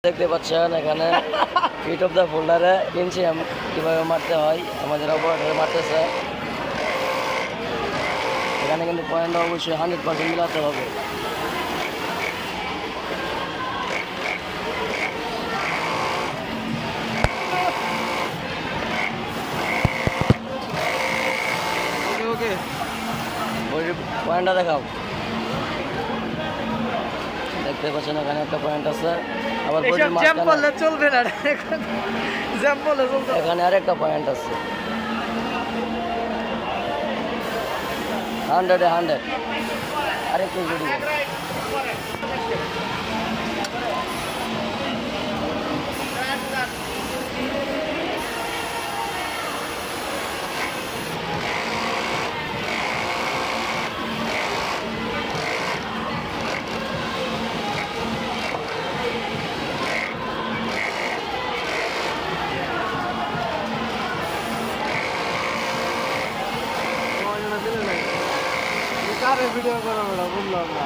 দেখতে পাচ্ছেন এখানে ফিট অফ দ্য ফোল্ডারে ইনসিয়াম কীভাবে মারতে হয় আমাদের অপারেটর মারতেছে। এখানে কিন্তু পয়েন্টটা অবশ্যই 100% মিলাতে হবে। ওকে ওই পয়েন্টটা দেখাও। দেখতে পাচ্ছেন এখানে একটা পয়েন্ট আছে, আবার এসব জ্যাম করলে চলবে না, জ্যাম করলে চলবে। এখানে আরেকটা পয়েন্ট আছে 100 আরেকটু জুড়ি। কারে ভিডিও করো বললাম না।